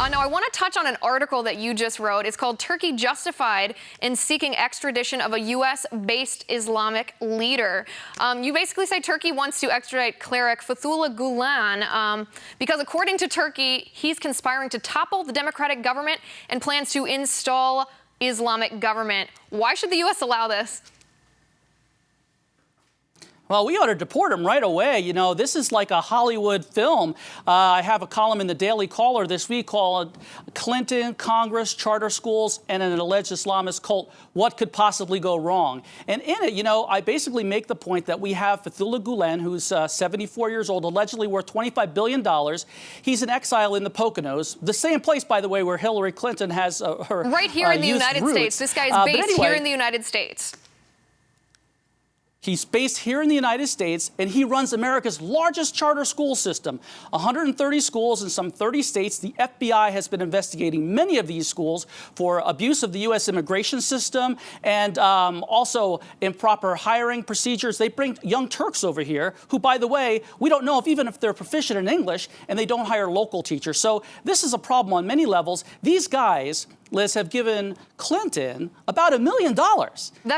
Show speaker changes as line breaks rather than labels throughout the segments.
Now, I want to touch on an article that you just wrote. It's called Turkey Justified in Seeking Extradition of a U.S.-Based Islamic Leader. You basically say Turkey wants to extradite cleric Fethullah Gulen because, according to Turkey, he's conspiring to topple the democratic government and plans to install Islamic government. Why should the U.S. allow this?
Well, we ought to deport him right away. You know, this is like a Hollywood film. I have a column in the Daily Caller this week called Clinton, Congress, Charter Schools, and an Alleged Islamist Cult. What could possibly go wrong? And in it, you know, I basically make the point that we have Fethullah Gulen, who's 74 years old, allegedly worth $25 billion. He's in exile in the Poconos, the same place, by the way, where Hillary Clinton has her
right here in the United
roots.
States. This guy is based here in the United States.
He's based here in the United States, and he runs America's largest charter school system. 130 schools in some 30 states. The FBI has been investigating many of these schools for abuse of the U.S. immigration system and also improper hiring procedures. They bring young Turks over here who, by the way, we don't know even if they're proficient in English, and they don't hire local teachers. So this is a problem on many levels. These guys, Liz, have given Clinton about $1 million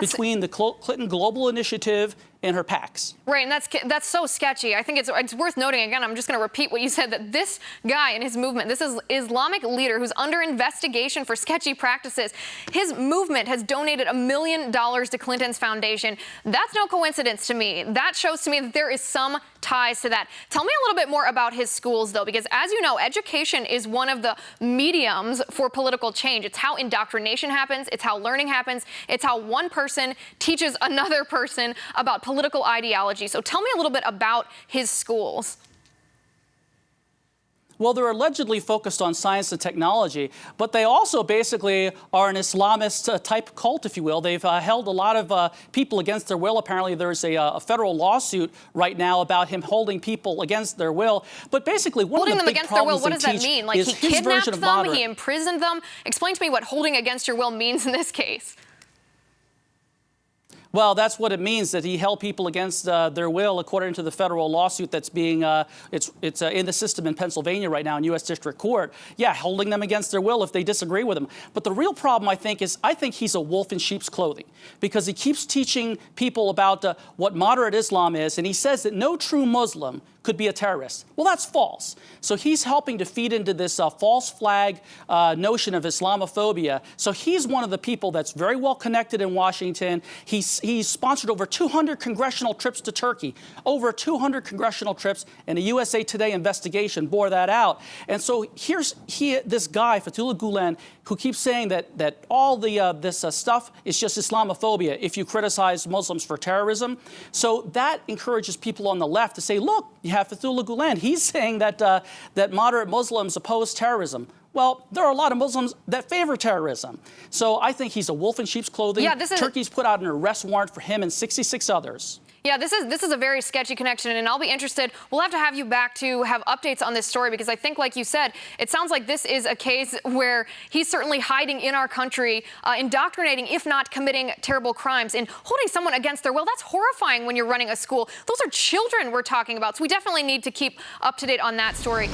between the Clinton Global Initiative and her PACs.
Right, and that's so sketchy. I think it's worth noting, again, I'm just going to repeat what you said, that this guy and his movement, this is Islamic leader who's under investigation for sketchy practices. His movement has donated $1 million to Clinton's foundation. That's no coincidence to me. That shows to me that there is some ties to that. Tell me a little bit more about his schools, though, because as you know, education is one of the mediums for political change. It's how indoctrination happens. It's how learning happens. It's how one person teaches another person about political ideology. So tell me a little bit about his schools.
Well, they're allegedly focused on science and technology, but they also basically are an Islamist type cult, if you will. They've held a lot of people against their will. Apparently, there's a federal lawsuit right now about him holding people against their will. But basically,
holding them against their will, what does that mean? Like he kidnapped them, he imprisoned them? Explain to me what holding against your will means in this case.
Well, that's what it means, that he held people against their will, according to the federal lawsuit that's being, it's in the system in Pennsylvania right now in U.S. District Court. Yeah, holding them against their will if they disagree with him. But the real problem, I think, is I think he's a wolf in sheep's clothing because he keeps teaching people about what moderate Islam is, and he says that no true Muslim could be a terrorist. Well, that's false. So he's helping to feed into this false flag notion of Islamophobia. So he's one of the people that's very well connected in Washington. He's sponsored over 200 congressional trips to Turkey, over 200 congressional trips, and a USA Today investigation bore that out. And so here's this guy, Fethullah Gulen, who keeps saying that all this stuff is just Islamophobia if you criticize Muslims for terrorism. So that encourages people on the left to say, look, you have Fethullah Gulen. He's saying that that moderate Muslims oppose terrorism. Well, there are a lot of Muslims that favor terrorism. So I think he's a wolf in sheep's clothing.
Yeah,
Turkey's put out an arrest warrant for him and 66 others.
Yeah, this is a very sketchy connection, and I'll be interested. We'll have you back to have updates on this story because I think, like you said, it sounds like this is a case where he's certainly hiding in our country, indoctrinating, if not committing terrible crimes, and holding someone against their will. That's horrifying when you're running a school. Those are children we're talking about, so we definitely need to keep up to date on that story.